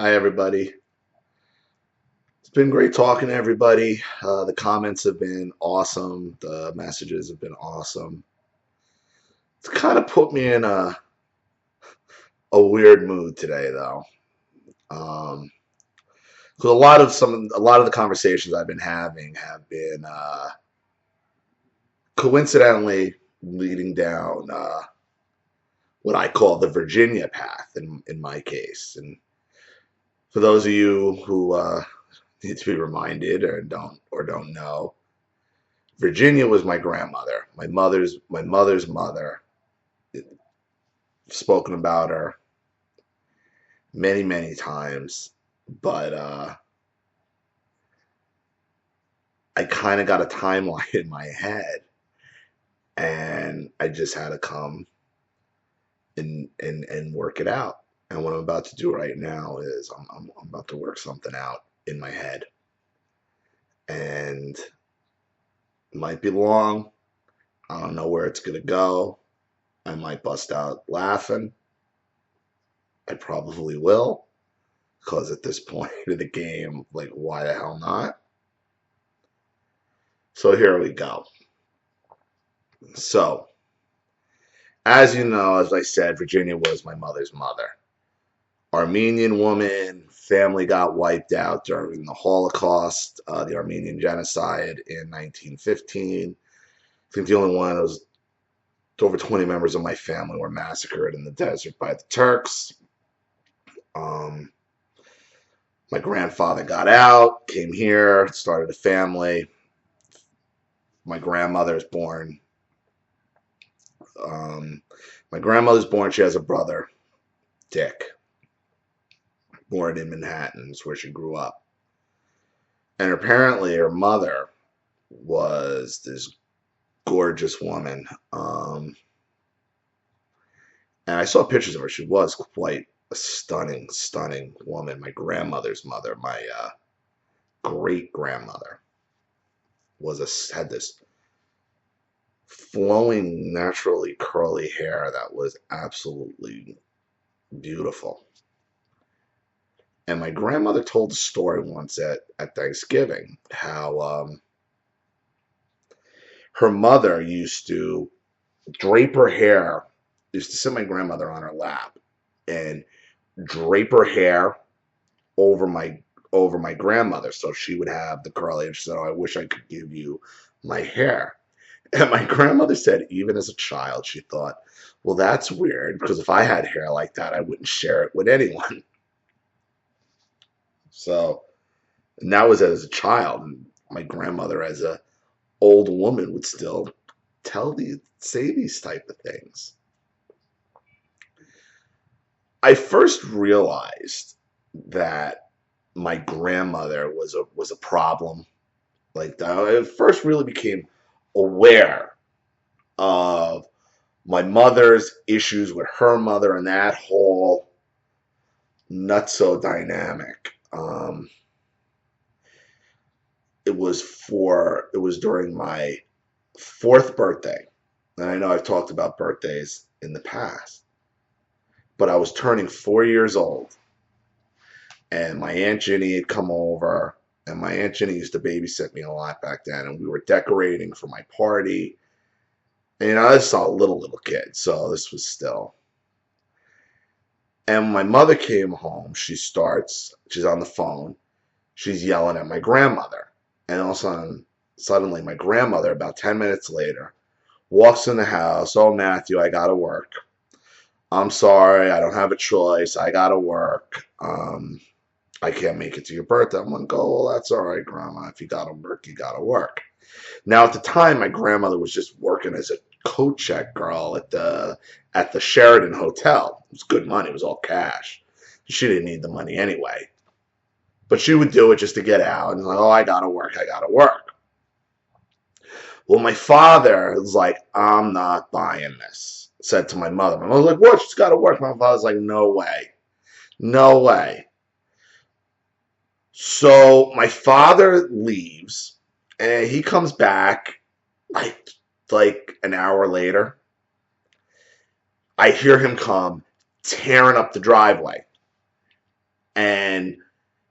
Hi, everybody. It's been great talking to everybody. The comments have been awesome. The messages have been awesome. It's kind of put me in a weird mood today, though. Um, 'Cause a lot of the conversations I've been having have been coincidentally leading down what I call the Virginia path in my case. And for those of you who need to be reminded or don't know, Virginia was my grandmother, my mother's mother. Spoken about her many, many times, but I kind of got a timeline in my head, and I just had to come and work it out. And what I'm about to do right now is I'm about to work something out in my head, and it might be long. I don't know where it's gonna go. I might bust out laughing. I probably will, because at this point of the game, like, why the hell not? So here we go. So, as you know, as I said, Virginia was my mother's mother. Armenian woman, family got wiped out during the Holocaust, the Armenian genocide in 1915. I think the only one was over 20 members of my family were massacred in the desert by the Turks. Um, my grandfather got out, came here, started a family. My grandmother is born. Um, my grandmother's born. She has a brother, Dick, born in Manhattan. Is where she grew up. And apparently, her mother was this gorgeous woman. And I saw pictures of her. She was quite a stunning, stunning woman. My grandmother's mother, my great grandmother, had this flowing, naturally curly hair that was absolutely beautiful. And my grandmother told a story once at Thanksgiving how her mother used to drape her hair, used to sit my grandmother on her lap and drape her hair over my grandmother so she would have the curly. And she said, "Oh, I wish I could give you my hair." And my grandmother said, even as a child, she thought, well, that's weird because if I had hair like that, I wouldn't share it with anyone. So, and that was as a child. And my grandmother, as a old woman, would still say these type of things. I first realized that my grandmother was a problem. Like, I first really became aware of my mother's issues with her mother and that whole nutso dynamic. It was during my fourth birthday, and I know I've talked about birthdays in the past, but I was turning 4 years old, and my Aunt Ginny had come over, and my Aunt Ginny used to babysit me a lot back then, and we were decorating for my party. And I was a little kid, so this was still. And my mother came home. She's on the phone. She's yelling at my grandmother. And all of a suddenly, my grandmother, about 10 minutes later, walks in the house. "Oh, Matthew, I gotta work. I'm sorry, I don't have a choice. I gotta work. I can't make it to your birthday." I'm like, "Oh, well, that's all right, Grandma. If you gotta work, you gotta work." Now, at the time, my grandmother was just working as a coat check girl at the Sheraton Hotel. It was good money. It was all cash. She didn't need the money anyway, but she would do it just to get out. And like, "Oh, I gotta work. I gotta work." Well, my father was like, "I'm not buying this." Said to my mother. My mother was like, "What? She's got to work." My father's like, "No way, no way." So my father leaves, and he comes back like an hour later. I hear him come tearing up the driveway. And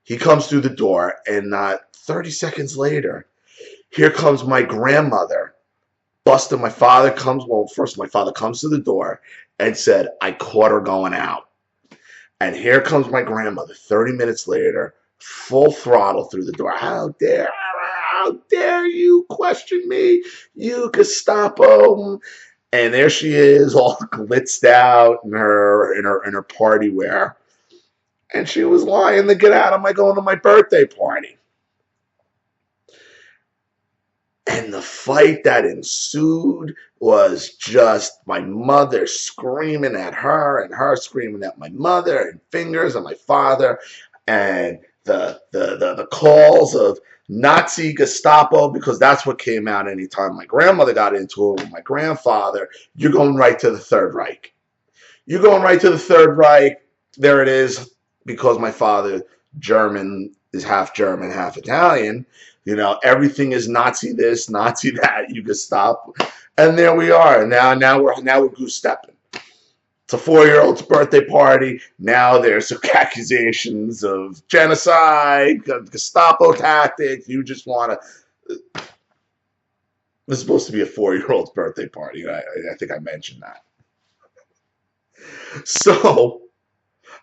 he comes through the door, and not 30 seconds later, here comes my grandmother. Busted. My father comes, well, first my father comes to the door and said, I caught her going out. And here comes my grandmother 30 minutes later, full throttle through the door. How dare you question me, you Gestapo? And there she is, all glitzed out in her party wear. And she was lying to get out of going to my birthday party. And the fight that ensued was just my mother screaming at her and her screaming at my mother and fingers at my father, and the calls of Nazi Gestapo, because that's what came out anytime my grandmother got into it with my grandfather. You're going right to the Third Reich. You're going right to the Third Reich. There it is, because my father, German, is half German, half Italian. Everything is Nazi this, Nazi that, you Gestapo. And there we are. Now we're goose stepping. It's a 4-year-old's birthday party. Now there's accusations of genocide, Gestapo tactics. You just want to. This is supposed to be a 4-year-old's birthday party. I think I mentioned that. So,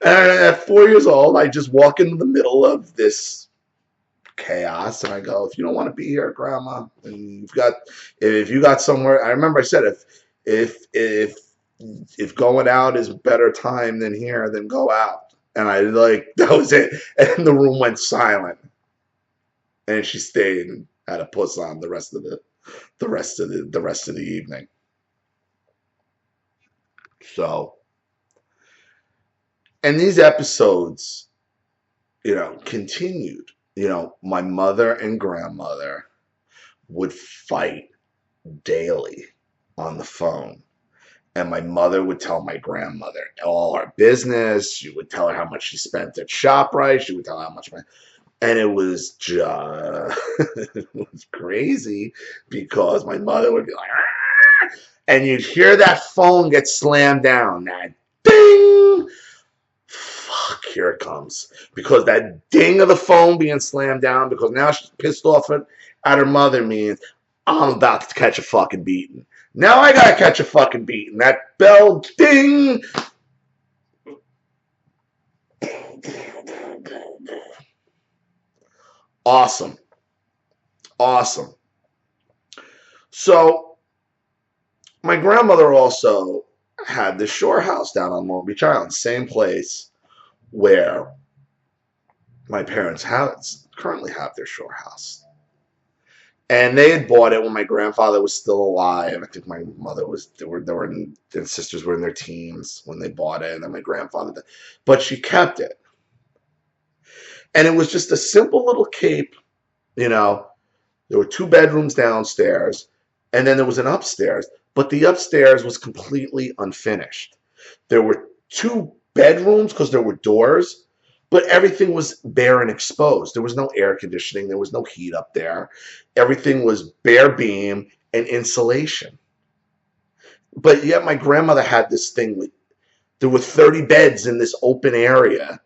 at 4 years old, I just walk into the middle of this chaos, and I go, if you don't want to be here, Grandma, and if you got somewhere. I remember I said, if going out is a better time than here, then go out. And that was it. And the room went silent, and she stayed and had a puss on the rest of the evening. So, and these episodes, continued. My mother and grandmother would fight daily on the phone. And my mother would tell my grandmother all her business. She would tell her how much she spent at ShopRite. She would tell her how much. And it was just, it was crazy, because my mother would be like, Argh! And you'd hear that phone get slammed down. That ding! Fuck, here it comes. Because that ding of the phone being slammed down, because now she's pissed off at her mother, means I'm about to catch a fucking beating. Now I gotta catch a fucking beating. That bell ding! Awesome. So, my grandmother also had the shore house down on Long Beach Island, same place where my parents currently have their shore house. And they had bought it when my grandfather was still alive. I think my mother their sisters were in their teens when they bought it, and then my grandfather did. But she kept it. And it was just a simple little cape, There were 2 bedrooms downstairs, and then there was an upstairs. But the upstairs was completely unfinished. There were 2 bedrooms because there were doors, but everything was bare and exposed. There was no air conditioning. There was no heat up there. Everything was bare beam and insulation. But yet my grandmother had this thing there were 30 beds in this open area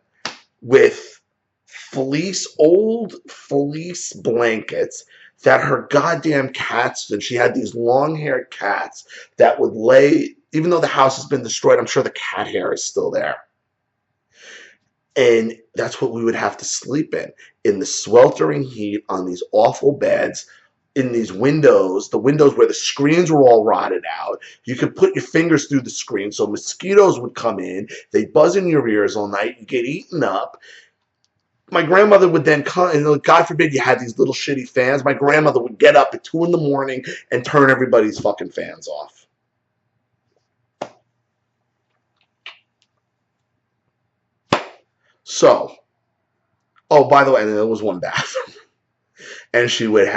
with old fleece blankets that her goddamn cats, and she had these long-haired cats that would lay, even though the house has been destroyed, I'm sure the cat hair is still there. And that's what we would have to sleep in the sweltering heat on these awful beds, in these windows, the windows where the screens were all rotted out. You could put your fingers through the screen, so mosquitoes would come in. They'd buzz in your ears all night. You get eaten up. My grandmother would then come, and God forbid you had these little shitty fans. My grandmother would get up at 2 a.m. and turn everybody's fucking fans off. So, oh, by the way, and there was 1 bathroom. And she would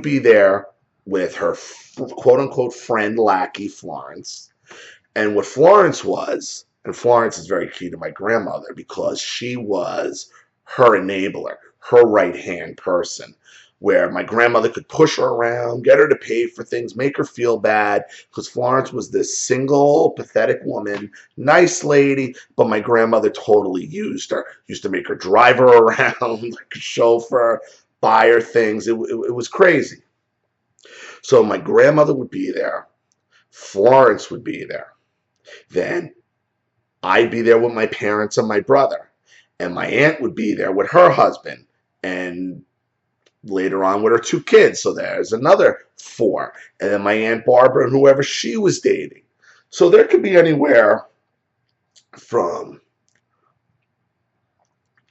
be there with her quote-unquote friend lackey, Florence. And what Florence was, and Florence is very key to my grandmother because she was her enabler, her right-hand person. where my grandmother could push her around, get her to pay for things, make her feel bad, because Florence was this single, pathetic woman, nice lady, but my grandmother totally used her. Used to make her drive her around like a chauffeur, buy her things. It was crazy. So my grandmother would be there. Florence would be there. Then I'd be there with my parents and my brother. And my aunt would be there with her husband. And later on with her 2 kids. So there's another 4. And then my Aunt Barbara and whoever she was dating. So there could be anywhere from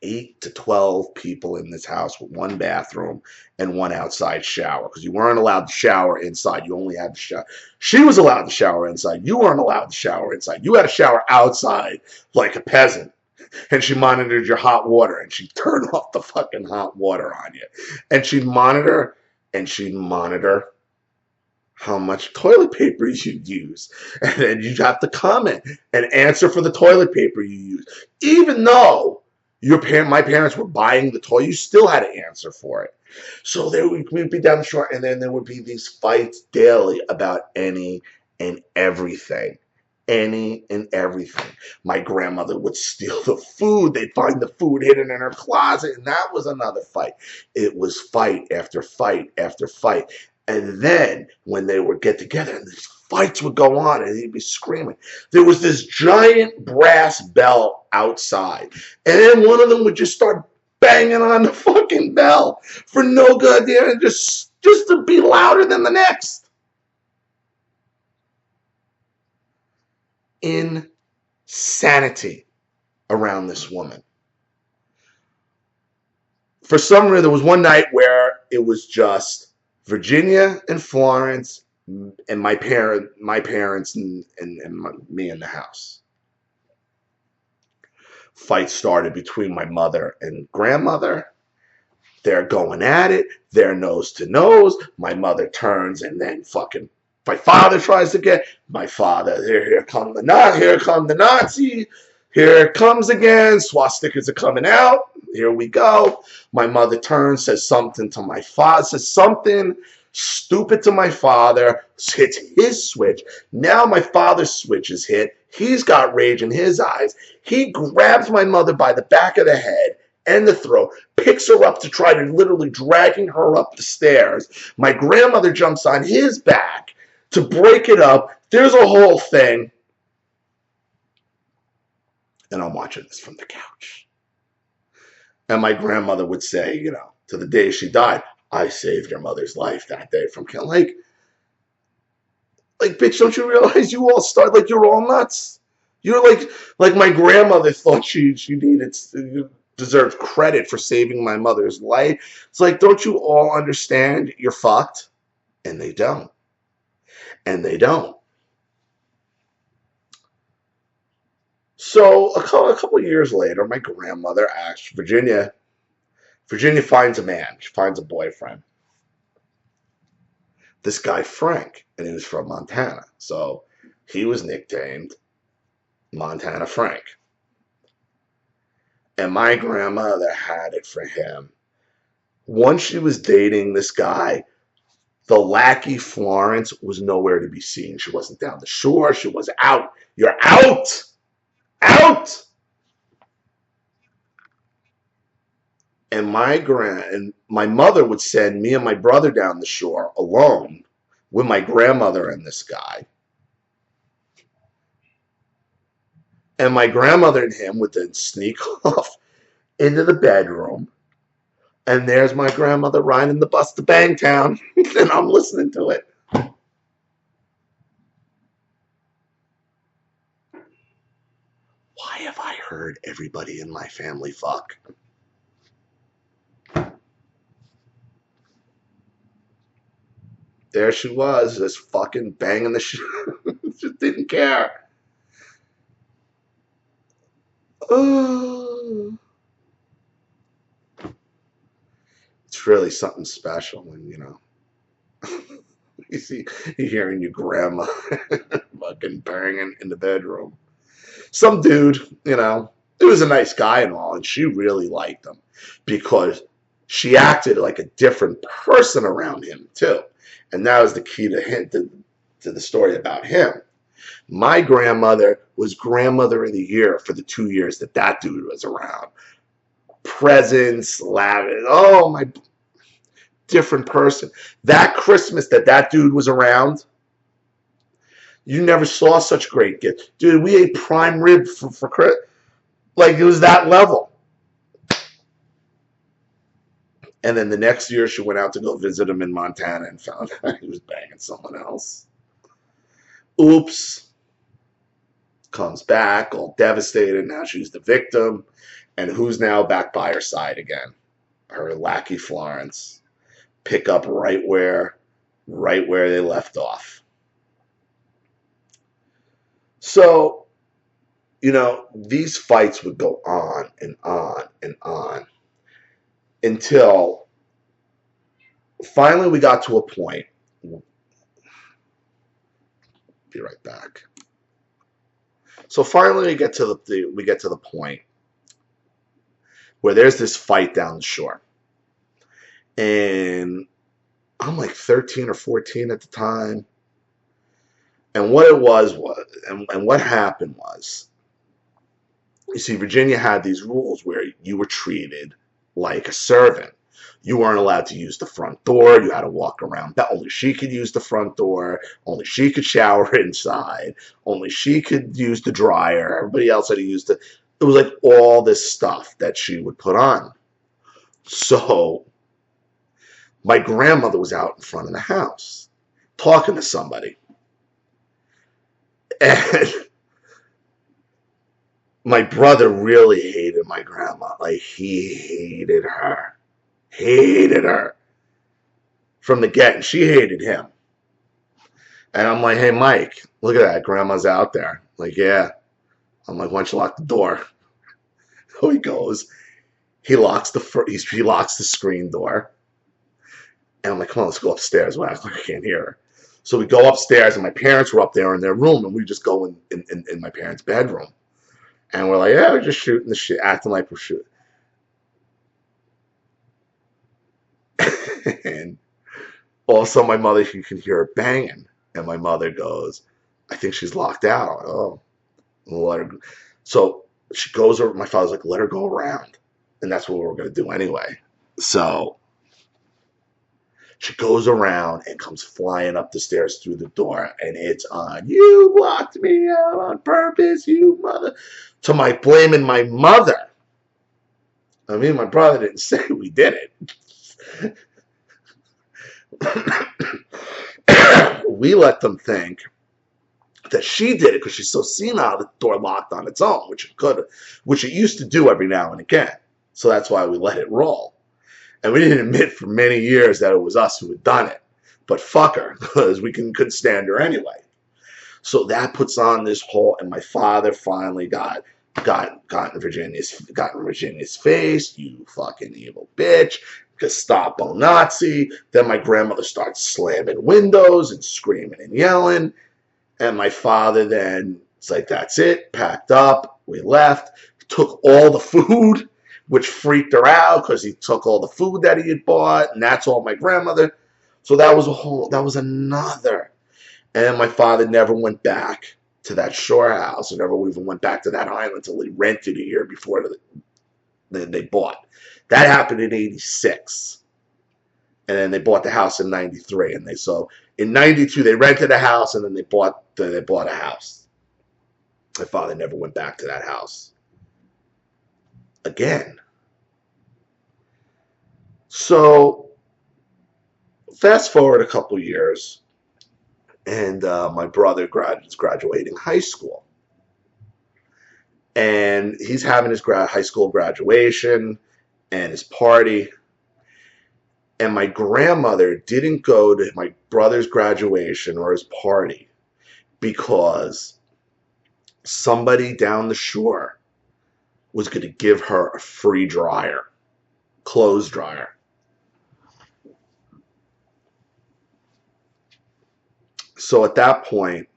8 to 12 people in this house with 1 bathroom and 1 outside shower, because you weren't allowed to shower inside. You only had to shower. She was allowed to shower inside. You weren't allowed to shower inside. You had to shower outside like a peasant. And she monitored your hot water, and she'd turn off the fucking hot water on you. And she'd monitor how much toilet paper you'd use. And then you'd have to comment and answer for the toilet paper you use. Even though my parents were buying the toilet, you still had to answer for it. So we'd be down the shore, and then there would be these fights daily about any and everything. Any and everything. My grandmother would steal the food. They'd find the food hidden in her closet, and that was another fight. It was fight after fight after fight. And then when they would get together and these fights would go on and he'd be screaming, there was this giant brass bell outside. And then one of them would just start banging on the fucking bell for no goddamn, and just to be louder than the next. Insanity around this woman. For some reason, there was one night where it was just Virginia and Florence and my parents and me in the house. Fight started between my mother and grandmother. They're going at it. They're nose to nose. My mother turns, and then fucking my father tries to get my father. Here come the Nazi. Here it comes again. Swastikas are coming out. Here we go. My mother turns, says something to my father, says something stupid to my father, hits his switch. Now my father's switch is hit. He's got rage in his eyes. He grabs my mother by the back of the head and the throat, picks her up to try to literally dragging her up the stairs. My grandmother jumps on his back to break it up. There's a whole thing. And I'm watching this from the couch. And my grandmother would say, to the day she died, I saved your mother's life that day from killing. Like, bitch, don't you realize you all start, like, you're all nuts? You're like my grandmother thought she deserved credit for saving my mother's life. It's like, don't you all understand you're fucked? And they don't. And they don't. So a couple of years later, my grandmother asked Virginia finds a man. She finds a boyfriend. This guy, Frank, and he was from Montana. So he was nicknamed Montana Frank. And my grandmother had it for him. Once she was dating this guy, the lackey Florence was nowhere to be seen. She wasn't down the shore. She was out. You're out! Out! And my mother would send me and my brother down the shore alone with my grandmother and this guy. And my grandmother and him would then sneak off into the bedroom. And there's my grandmother riding the bus to Bangtown. And I'm listening to it. Why have I heard everybody in my family fuck? There she was, just fucking banging the shit. Just didn't care. Oh. It's really something special when, you're hearing your grandma fucking banging in the bedroom. Some dude, he was a nice guy and all, and she really liked him because she acted like a different person around him too. And that was the key to the story about him. My grandmother was grandmother of the year for the 2 years that dude was around. Presents, lavish, oh my, different person. That Christmas that dude was around, you never saw such great gifts. Dude, we ate prime rib for Christmas. Like, it was that level. And then the next year, she went out to go visit him in Montana and found out he was banging someone else. Oops. Comes back, all devastated. Now she's the victim. And who's now back by her side again? Her lackey Florence. Pick up right where they left off. So, these fights would go on and on and on until finally we got to a point. Be right back. So finally we get to the point where there's this fight down the shore. And I'm like 13 or 14 at the time. And what it was and what happened was, you see, Virginia had these rules where you were treated like a servant. You weren't allowed to use the front door. You had to walk around. Only she could use the front door. Only she could shower inside. Only she could use the dryer. Everybody else had to use it was like all this stuff that she would put on. So my grandmother was out in front of the house talking to somebody. And my brother really hated my grandma. Like, he hated her. Hated her. From the get. And she hated him. And I'm like, hey, Mike, look at that. Grandma's out there. Like, yeah. I'm like, why don't you lock the door? So he goes. He locks he locks the screen door. And I'm like, come on, let's go upstairs. Well, I can't hear her. So we go upstairs, and my parents were up there in their room, and we just go in my parents' bedroom. And we're like, yeah, we're just shooting the shit, acting like we're shooting. And also my mother, you can hear her banging. And my mother goes, I think she's locked out. Oh, we'll let her. So she goes over. My father's like, let her go around. And that's what we were going to do anyway. So she goes around and comes flying up the stairs through the door. And it's on, you locked me out on purpose, you mother. To my blaming my mother. I mean, my brother didn't say we did it. We let them think that she did it because she's so senile, the door locked on its own, which it used to do every now and again. So that's why we let it roll. And we didn't admit for many years that it was us who had done it. But fuck her, because we couldn't stand her anyway. So that puts on this whole, and my father finally got in Virginia's face, you fucking evil bitch, Gestapo Nazi. Then my grandmother starts slamming windows and screaming and yelling. And my father then, it's like, that's it, packed up, we left, took all the food, which freaked her out because he took all the food that he had bought, and that's all my grandmother. So that was another. And my father never went back to that shore house, or never even went back to that island until he rented a year before they bought. That happened in 86. And then they bought the house in 93. And so in 92, they rented a house, and then they bought a house. My father never went back to that house again. So fast forward a couple years, and my brother is graduating high school. And he's having his high school graduation and his party. And my grandmother didn't go to my brother's graduation or his party because somebody down the shore was going to give her a free dryer, clothes dryer. So at that point,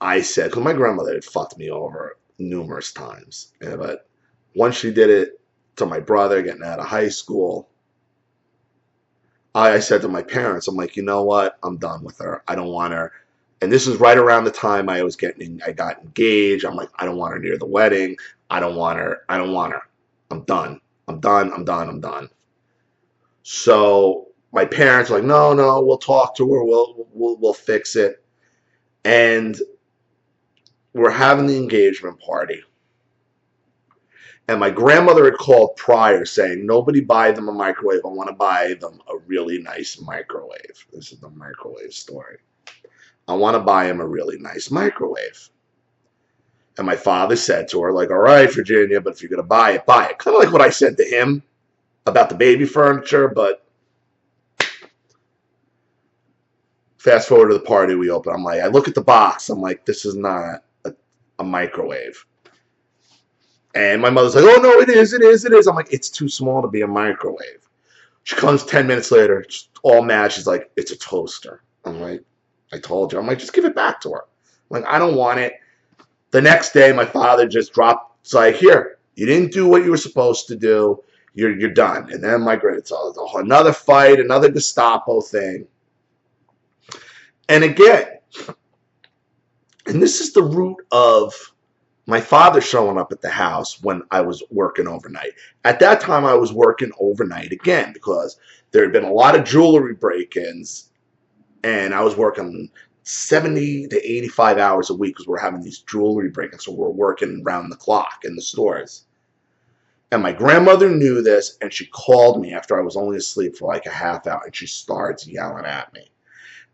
I said, because my grandmother had fucked me over numerous times, but once she did it, to my brother getting out of high school, I said to my parents, I'm like, you know what? I'm done with her. I don't want her. And this was right around the time I got engaged. I'm like, I don't want her near the wedding. I don't want her. I don't want her. I'm done. I'm done. I'm done. I'm done. So my parents were like, no, no, we'll talk to her. We'll fix it. And we're having the engagement party. And my grandmother had called prior saying, nobody buy them a microwave. I want to buy them a really nice microwave. This is the microwave story. I want to buy him a really nice microwave. And my father said to her, like, all right, Virginia, but if you're going to buy it, buy it. Kind of like what I said to him about the baby furniture, but fast forward to the party we open. I'm like, I look at the box. I'm like, this is not a microwave. And my mother's like, oh, no, it is, it is, it is. I'm like, it's too small to be a microwave. She comes 10 minutes later, all mad. She's like, it's a toaster. I'm like, I told you. I'm like, just give it back to her. I'm like, I don't want it. The next day, my father just dropped. It's like, here, you didn't do what you were supposed to do. You're done. And then it's another fight, another Gestapo thing. And again, and this is the root of my father showing up at the house when I was working overnight. At that time, I was working overnight again because there had been a lot of jewelry break-ins, and I was working 70 to 85 hours a week because we're having these jewelry break-ins, so we're working round the clock in the stores. And my grandmother knew this, and she called me after I was only asleep for like a half hour, and she starts yelling at me.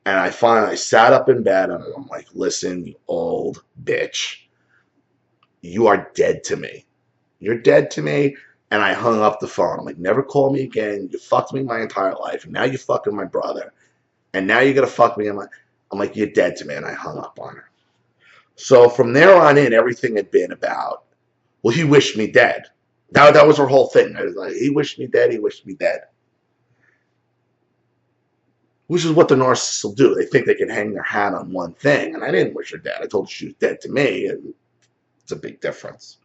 And I finally sat up in bed, and I'm like, listen, you old bitch. You are dead to me. You're dead to me. And I hung up the phone. I'm like, never call me again. You fucked me my entire life. And now you're fucking my brother. And now you're going to fuck me. I'm like, you're dead to me. And I hung up on her. So from there on in, everything had been about, well, he wished me dead. That was her whole thing. I was like, he wished me dead. He wished me dead. Which is what the narcissists will do. They think they can hang their hat on one thing. And I didn't wish her dead. I told her she was dead to me. And it's a big difference.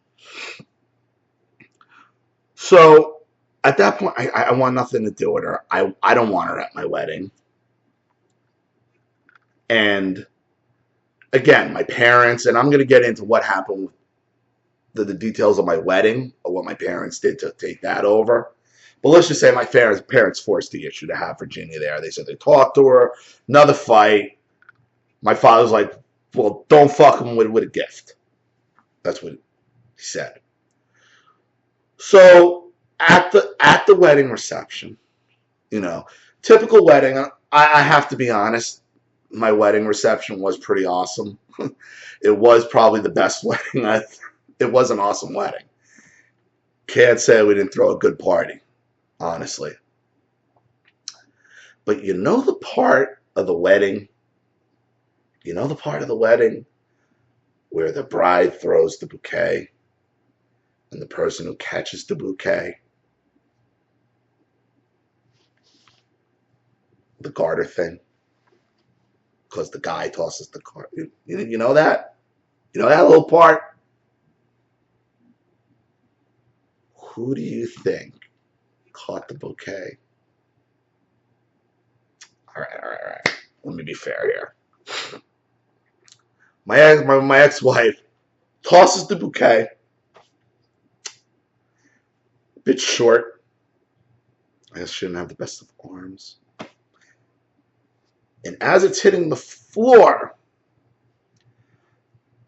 So at that point, I want nothing to do with her. I don't want her at my wedding. And again, my parents, and I'm going to get into what happened with the details of my wedding, or what my parents did to take that over. But let's just say my parents forced the issue to have Virginia there. They said they talked to her, another fight. My father's like, well, don't fuck him with a gift. That's what he said. So at the wedding reception, typical wedding, I have to be honest, my wedding reception was pretty awesome. It was probably the best wedding. It was an awesome wedding. Can't say we didn't throw a good party, honestly. But the part of the wedding, where the bride throws the bouquet and the person who catches the bouquet, the garter thing, because the guy tosses the garter. You know that? You know that little part? Who do you think caught the bouquet? All right. Let me be fair here. My ex-wife tosses the bouquet. A bit short. I guess she didn't have the best of arms. And as it's hitting the floor,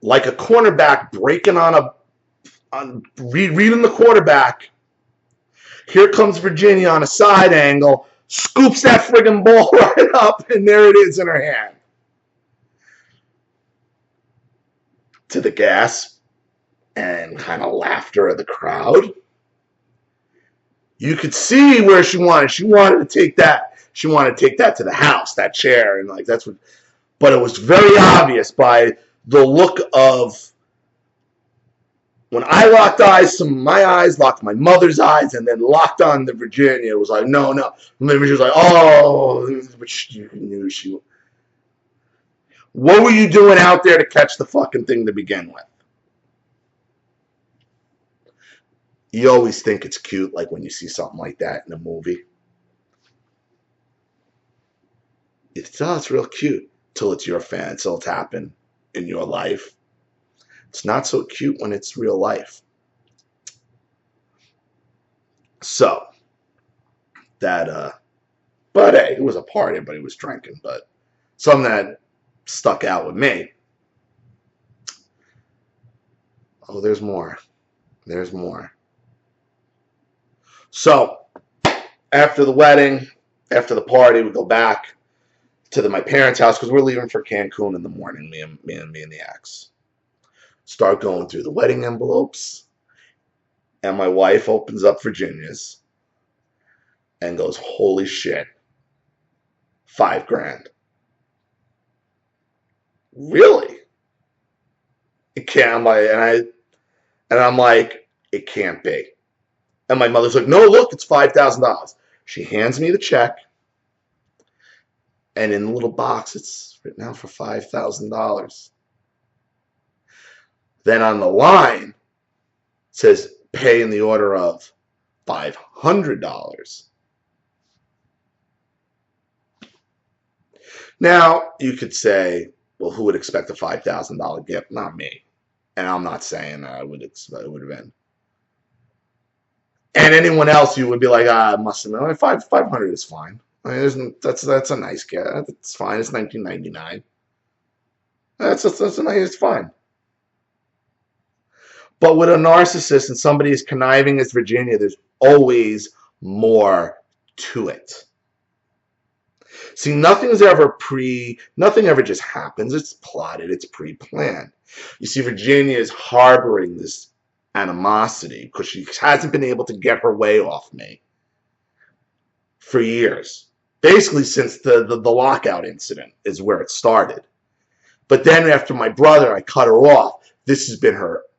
like a cornerback breaking reading the quarterback, here comes Virginia on a side angle, scoops that friggin' ball right up, and there it is in her hand. To the gasp and kind of laughter of the crowd. You could see where she wanted to take that. She wanted to take that to the house, that chair, and that's what. But it was very obvious by the look of when I locked eyes. Some of my eyes locked my mother's eyes, and then locked on the Virginia. It was like no. And then she was like, oh, but you knew she. What were you doing out there to catch the fucking thing to begin with? You always think it's cute, like when you see something like that in a movie. It's real cute till it's your fan, till it's happened in your life. It's not so cute when it's real life. So that but hey, it was a party, everybody was drinking, but something that stuck out with me. Oh, there's more. There's more. So after the wedding, after the party, we go back to my parents' house because we're leaving for Cancun in the morning. Me and the ex start going through the wedding envelopes, and my wife opens up Virginia's and goes, "Holy shit, $5,000." Really? It can't. I'm like, it can't be. And my mother's like, "No, look, it's $5,000." She hands me the check, and in the little box, it's written out for $5,000. Then on the line, it says pay in the order of $500. Now, you could say, well, who would expect a $5,000 gift? Not me. And I'm not saying I would expect it would have been. And anyone else, you would be like, it must have been 500 is fine. I mean, that's a nice gift. It's fine. It's 1999. That's a nice. It's fine. But with a narcissist and somebody as conniving as Virginia, there's always more to it. See, nothing ever just happens. It's plotted, it's pre-planned. You see, Virginia is harboring this animosity because she hasn't been able to get her way off me for years. Basically, since the lockout incident is where it started. But then after my brother, I cut her off. This has been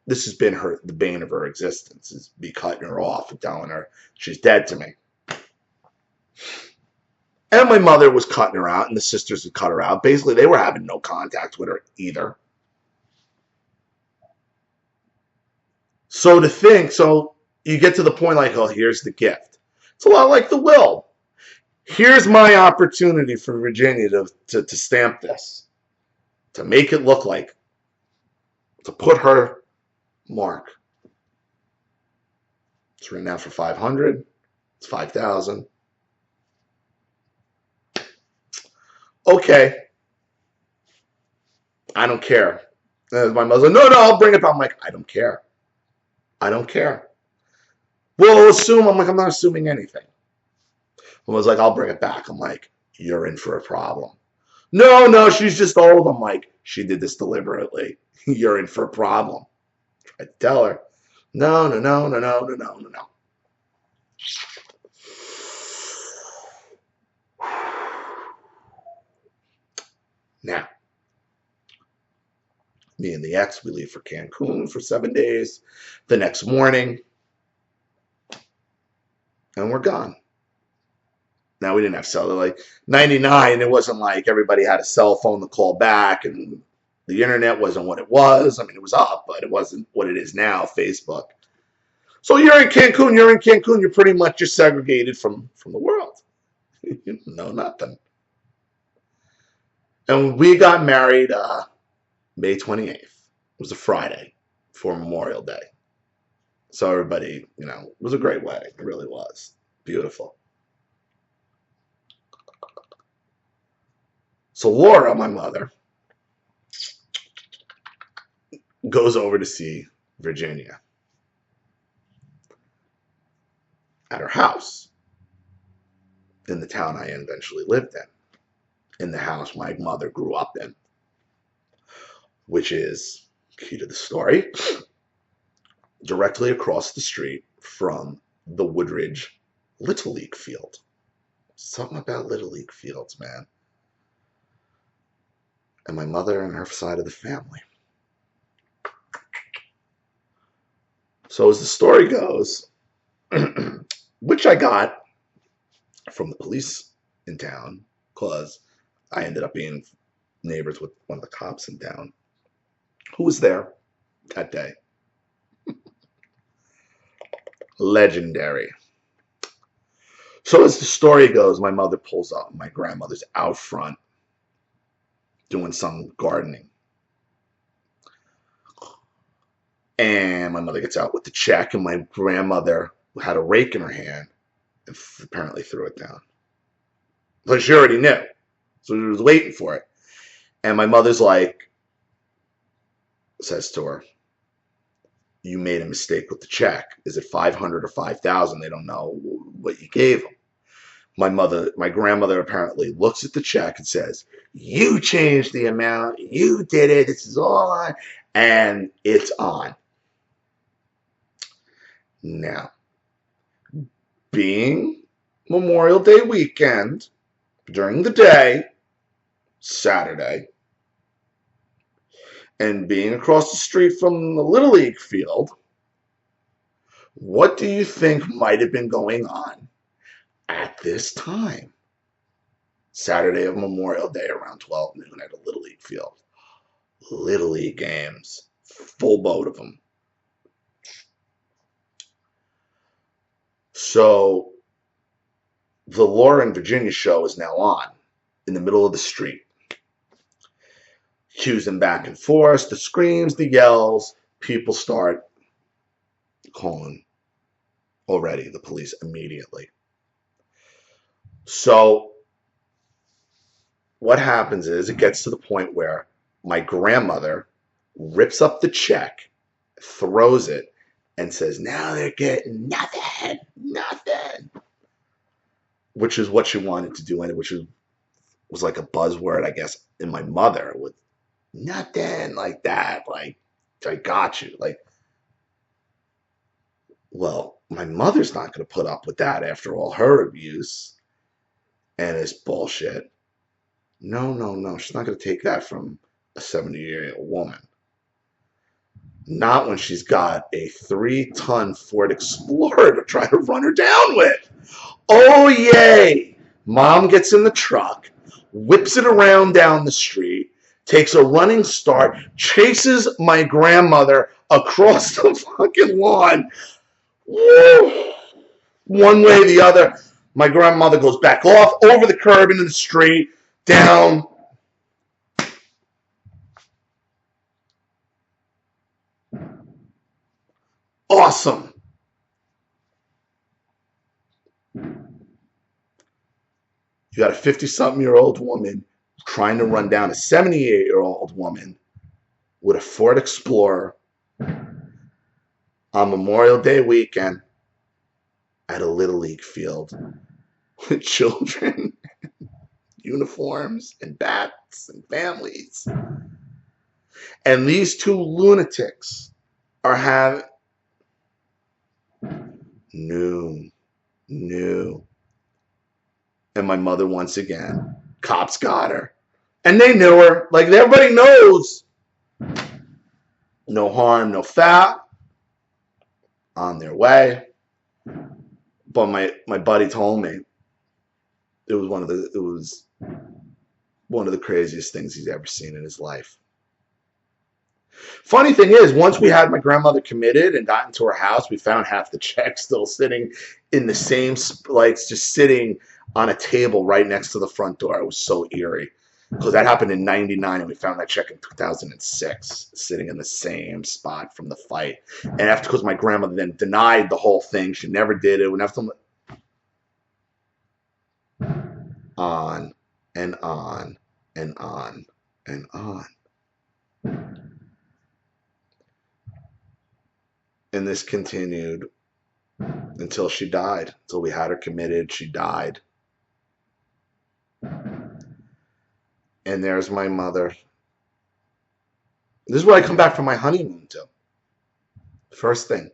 the bane of her existence, is me cutting her off and telling her she's dead to me. And my mother was cutting her out, and the sisters had cut her out. Basically, they were having no contact with her either. So you get to the point like, oh, here's the gift. It's a lot like the will. Here's my opportunity for Virginia to stamp this, to make it look like, to put her mark. It's written out for 500. It's 5,000. Okay. I don't care. And my mother's like, no, I'll bring it back. I'm like, I don't care. I don't care. Well, assume. I'm like, I'm not assuming anything. I was like, I'll bring it back. I'm like, you're in for a problem. No, she's just old. I'm like, she did this deliberately. You're in for a problem. I tell her, no. Now, me and the ex, we leave for Cancun for 7 days. The next morning, and we're gone. Now, we didn't have cell. Like 99, it wasn't like everybody had a cell phone to call back, and the internet wasn't what it was. I mean, it was up, but it wasn't what it is now, Facebook. So you're in Cancun, you're pretty much just segregated from the world. You know nothing. And we got married May 28th. It was a Friday for Memorial Day. So everybody, it was a great wedding. It really was. Beautiful. So Laura, my mother, goes over to see Virginia at her house in the town I eventually lived in the house my mother grew up in, which is, key to the story, directly across the street from the Woodridge Little League field. Something about Little League fields, man. And my mother and her side of the family. So as the story goes, which I got from the police in town, because I ended up being neighbors with one of the cops in town who was there that day. Legendary. So as the story goes, my mother pulls up. My grandmother's out front doing some gardening. And my mother gets out with the check, and my grandmother had a rake in her hand and apparently threw it down. But she already knew. So she was waiting for it. And my mother's like, says to her, you made a mistake with the check. Is it 500 or 5,000? They don't know what you gave them. My grandmother apparently looks at the check and says, you changed the amount. You did it. This is all on. And it's on. Now, being Memorial Day weekend, during the day, Saturday, and being across the street from the Little League field, what do you think might have been going on at this time? Saturday of Memorial Day around 12 noon at a Little League field. Little League games, full boat of them. So the Laura in Virginia show is now on in the middle of the street. Cues back and forth, the screams, the yells, people start calling already the police immediately. So what happens is it gets to the point where my grandmother rips up the check, throws it, and says, now they're getting nothing, which is what she wanted to do, and which was like a buzzword, I guess, in my mother, with nothing like that, like, I got you. Like, well, my mother's not going to put up with that after all her abuse and this bullshit. No, she's not going to take that from a 70-year-old woman. Not when she's got a 3-ton Ford Explorer to try to run her down with. Oh, yay! Mom gets in the truck, whips it around down the street, takes a running start, chases my grandmother across the fucking lawn. Woo! One way or the other. My grandmother goes back off, over the curb into the street, down. Awesome. You got a 50-something-year-old woman trying to run down a 78-year-old woman with a Ford Explorer on Memorial Day weekend at a Little League field with children, uniforms, and bats, and families. And these two lunatics are having... No. And my mother, once again, cops got her. And they knew her. Like, everybody knows. No harm, no foul. On their way. But my buddy told me it was one of the craziest things he's ever seen in his life. Funny thing is, once we had my grandmother committed and got into her house, we found half the check still sitting in the same, like, just sitting on a table right next to the front door. It was so eerie. Because that happened in 99, and we found that check in 2006, sitting in the same spot from the fight. And after, because my grandmother then denied the whole thing, she never did it. We never... On and on and on and on. And this continued until she died. Until we had her committed, she died. And there's my mother. This is where I come back from my honeymoon to. First thing.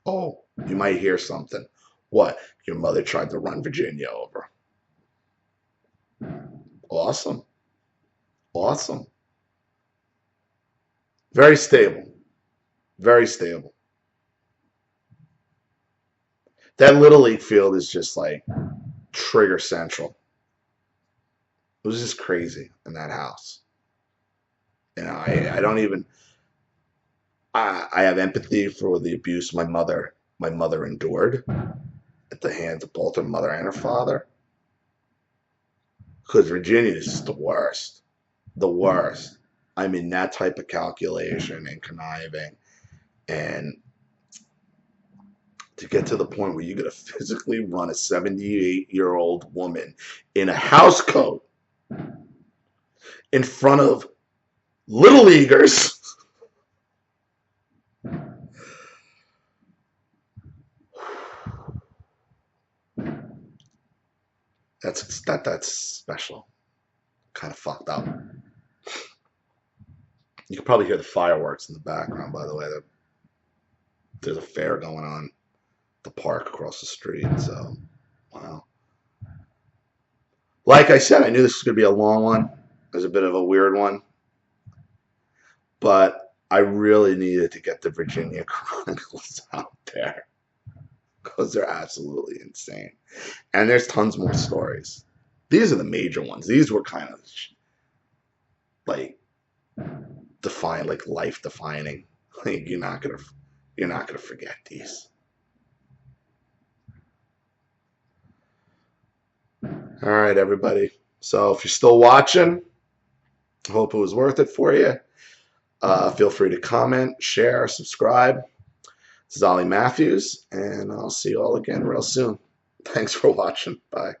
Oh, you might hear something. What? Your mother tried to run Virginia over. Awesome. Very stable. Very stable. That Little League field is just like trigger central. It was just crazy in that house. You know, I don't even... I have empathy for the abuse my mother my mother endured at the hands of both her mother and her father. Because Virginia is just the worst. The worst. I mean, that type of calculation and conniving, and to get to the point where you're going to physically run a 78-year-old woman in a house coat in front of little leaguers. That's special. Kind of fucked up. You can probably hear the fireworks in the background, by the way. There's a fair going on at the park across the street. So, wow. Like I said, I knew this was going to be a long one. It was a bit of a weird one. But I really needed to get the Virginia Chronicles out there because they're absolutely insane. And there's tons more stories. These are the major ones. These were kind of like life defining. Like you're not gonna forget these. All right, everybody. So if you're still watching, I hope it was worth it for you. Feel free to comment, share, subscribe. This is Ollie Matthews, and I'll see you all again real soon. Thanks for watching. Bye.